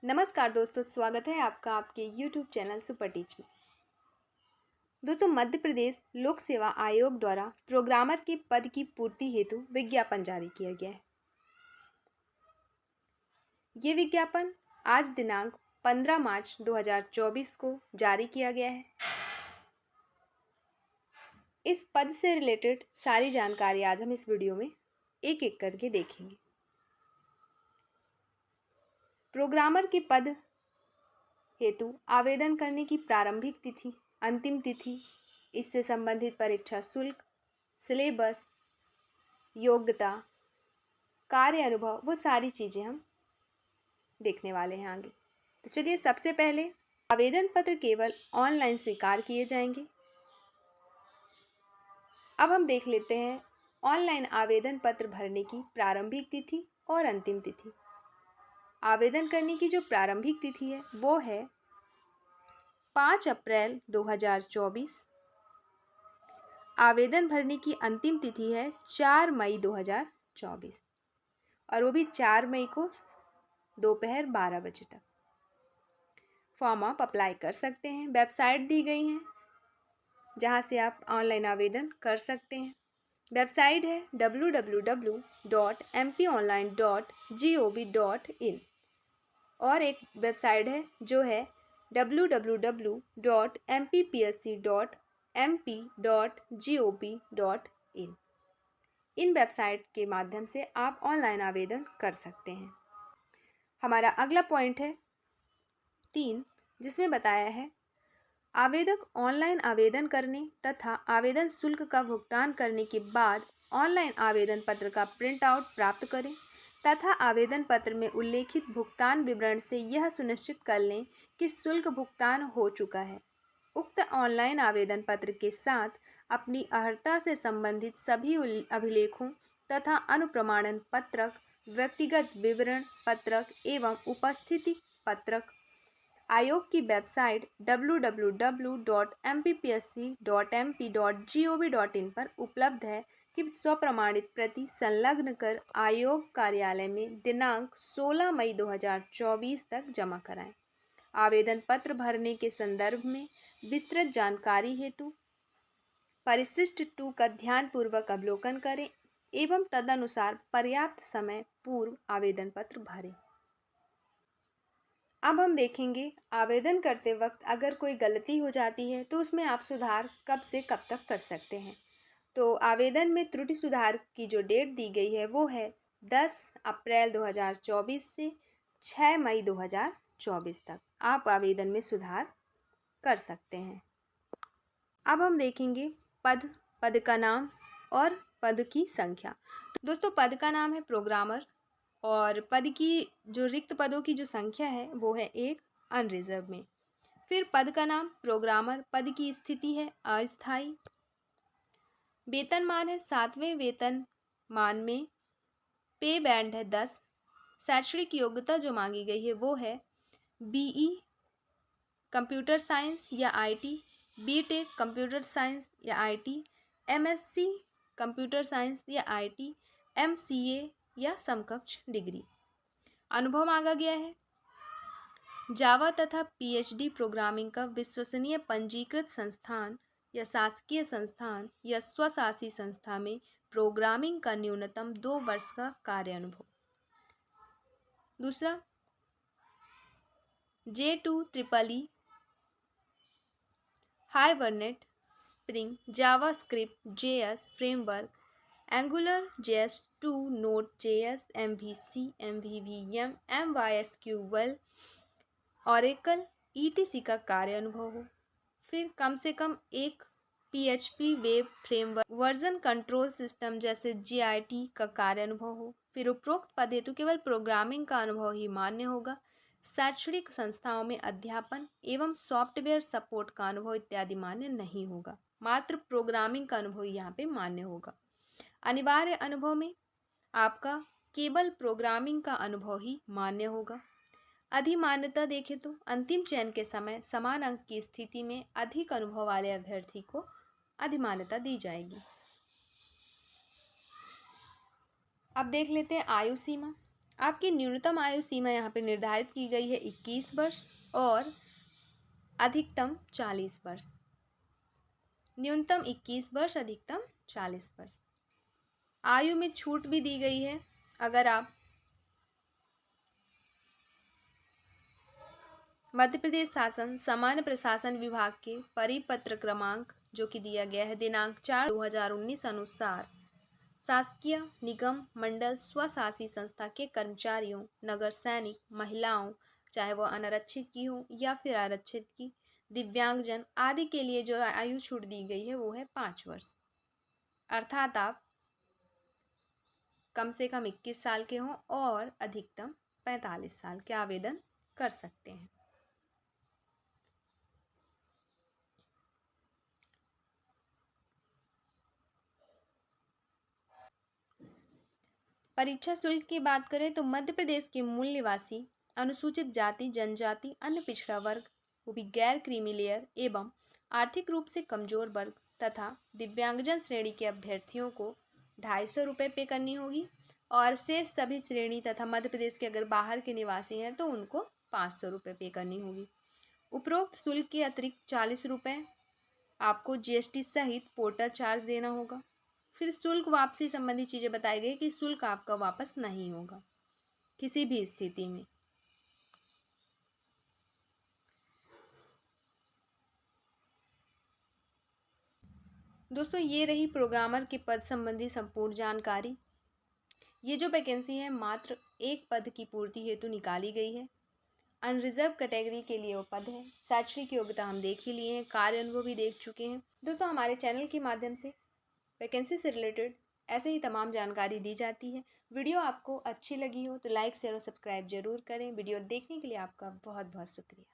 नमस्कार दोस्तों, स्वागत है आपका आपके YouTube चैनल सुपर टीच में। दोस्तों, मध्य प्रदेश लोक सेवा आयोग द्वारा प्रोग्रामर के पद की पूर्ति हेतु विज्ञापन जारी किया गया है। ये विज्ञापन आज दिनांक 15 मार्च 2024 को जारी किया गया है। इस पद से रिलेटेड सारी जानकारी आज हम इस वीडियो में एक एक करके देखेंगे। प्रोग्रामर के पद हेतु आवेदन करने की प्रारंभिक तिथि, अंतिम तिथि, इससे संबंधित परीक्षा शुल्क, सिलेबस, योग्यता, कार्य अनुभव, वो सारी चीज़ें हम देखने वाले हैं आगे। तो चलिए, सबसे पहले आवेदन पत्र केवल ऑनलाइन स्वीकार किए जाएंगे। अब हम देख लेते हैं ऑनलाइन आवेदन पत्र भरने की प्रारंभिक तिथि और अंतिम तिथि। आवेदन करने की जो प्रारंभिक तिथि है वो है 5 अप्रैल 2024। आवेदन भरने की अंतिम तिथि है 4 मई 2024 और वो भी 4 मई को दोपहर 12 बजे तक। फॉर्म आप अप्लाई कर सकते हैं। वेबसाइट दी गई हैं जहां से आप ऑनलाइन आवेदन कर सकते हैं। वेबसाइट है www.mponline.gov.in और एक वेबसाइट है जो है www.mpsc.mp.gov.in। इन वेबसाइट के माध्यम से आप ऑनलाइन आवेदन कर सकते हैं। हमारा अगला पॉइंट है 3, जिसमें बताया है आवेदक ऑनलाइन आवेदन करने तथा आवेदन शुल्क का भुगतान करने के बाद ऑनलाइन आवेदन पत्र का प्रिंट आउट प्राप्त करें तथा आवेदन पत्र में उल्लेखित भुगतान विवरण से यह सुनिश्चित कर लें कि शुल्क भुगतान हो चुका है। उक्त ऑनलाइन आवेदन पत्र के साथ अपनी अर्हता से संबंधित सभी अभिलेखों तथा अनुप्रमाणन पत्रक, व्यक्तिगत विवरण पत्रक एवं उपस्थिति पत्रक आयोग की वेबसाइट www.mppsc.mp.gov.in पर उपलब्ध है कि स्वप्रमाणित प्रति संलग्न कर आयोग कार्यालय में दिनांक 16 मई 2024 तक जमा कराएं। आवेदन पत्र भरने के संदर्भ में विस्तृत जानकारी हेतु परिशिष्ट 2 का ध्यानपूर्वक अवलोकन करें एवं तदनुसार पर्याप्त समय पूर्व आवेदन पत्र भरें। अब हम देखेंगे आवेदन करते वक्त अगर कोई गलती हो जाती है तो उसमें आप सुधार कब से कब तक कर सकते हैं। तो आवेदन में त्रुटि सुधार की जो डेट दी गई है वो है 10 अप्रैल 2024 से 6 मई 2024 तक आप आवेदन में सुधार कर सकते हैं। अब हम देखेंगे पद का नाम और पद की संख्या। दोस्तों, पद का नाम है प्रोग्रामर और पद की जो रिक्त पदों की जो संख्या है वो है 1 अनरिजर्व में। फिर पद का नाम प्रोग्रामर, पद की स्थिति है अस्थायी, वेतनमान है 7वें वेतनमान में, पे बैंड है 10, शैक्षणिक योग्यता जो मांगी गई है वो है बीई कंप्यूटर साइंस या आईटी, बीटेक कंप्यूटर साइंस या आईटी, एमएससी कंप्यूटर साइंस या आईटी, एमसीए या समकक्ष डिग्री। अनुभव मांगा गया है जावा तथा पीएचडी प्रोग्रामिंग का विश्वसनीय पंजीकृत संस्थान या शासकीय संस्थान या स्वशासी संस्था में प्रोग्रामिंग का न्यूनतम 2 वर्ष का कार्य अनुभव। दूसरा, J2EE, hibernate, spring, JavaScript, JS framework, angular JS 2, node JS, MVC, MVVM, MySQL, oracle, ETC का कार्य अनुभव हो। फिर कम से कम एक PHP web framework version control system जैसे JIT का कार्य अनुभव हो। फिर उपरोक्त पद हेतु केवल प्रोग्रामिंग का अनुभव ही मान्य होगा। शैक्षणिक संस्थाओं में अध्यापन एवं सॉफ्टवेयर सपोर्ट का अनुभव इत्यादि मान्य नहीं होगा। मात्र प्रोग्रामिंग का अनुभव यहाँ पे मान्य होगा। अनिवार्य अनुभव में आपका केवल प्रोग्रामिंग का अनुभव ही मान्य होगा। अधिमान्यता देखें तो अंतिम चयन के समय समान अंक की स्थिति में अधिक अनुभव वाले अभ्यर्थी को अधिमान्यता दी जाएगी। अब देख लेते हैं आयु सीमा। आपकी न्यूनतम आयु सीमा यहाँ पे निर्धारित की गई है 21 वर्ष और अधिकतम 40 वर्ष। न्यूनतम 21 वर्ष, अधिकतम 40 वर्ष। आयु में छूट भी दी गई है। अगर आप मध्य प्रदेश शासन सामान्य प्रशासन विभाग के परिपत्र क्रमांक जो कि दिया गया है दिनांक 4/2019 अनुसार शासकीय निगम मंडल स्वशासी संस्था के कर्मचारियों, नगर सैनिक, महिलाओं, चाहे वो अनारक्षित की हो या फिर आरक्षित की, दिव्यांगजन आदि के लिए जो आयु छूट दी गई है वो है 5 वर्ष। अर्थात आप कम से कम 21 साल के हों और अधिकतम 45 साल के आवेदन कर सकते हैं। परीक्षा शुल्क की बात करें तो मध्य प्रदेश के मूल निवासी, अनुसूचित जाति जनजाति, अन्य पिछड़ा वर्ग, वो भी गैर क्रीमी लेयर एवं आर्थिक रूप से कमजोर वर्ग तथा दिव्यांगजन श्रेणी के अभ्यर्थियों को 250 रुपये पे करनी होगी और शेष सभी श्रेणी तथा मध्य प्रदेश के अगर बाहर के निवासी हैं तो उनको 500 रुपये पे करनी होगी। उपरोक्त शुल्क के अतिरिक्त 40 रुपये आपको जीएसटी सहित पोर्टल चार्ज देना होगा। फिर शुल्क वापसी संबंधी चीजें बताई गई कि शुल्क आपका वापस नहीं होगा किसी भी स्थिति में। दोस्तों ये रही प्रोग्रामर के पद संबंधी संपूर्ण जानकारी। ये जो वैकेंसी है मात्र एक पद की पूर्ति हेतु निकाली गई है। अनरिजर्व कैटेगरी के लिए वो पद है। शैक्षणिक योग्यता हम देख ही लिए हैं, कार्य अनुभव भी देख चुके हैं। दोस्तों हमारे चैनल के माध्यम से वैकेंसी से रिलेटेड ऐसे ही तमाम जानकारी दी जाती है। वीडियो आपको अच्छी लगी हो तो लाइक शेयर और सब्सक्राइब जरूर करें। वीडियो देखने के लिए आपका बहुत बहुत शुक्रिया।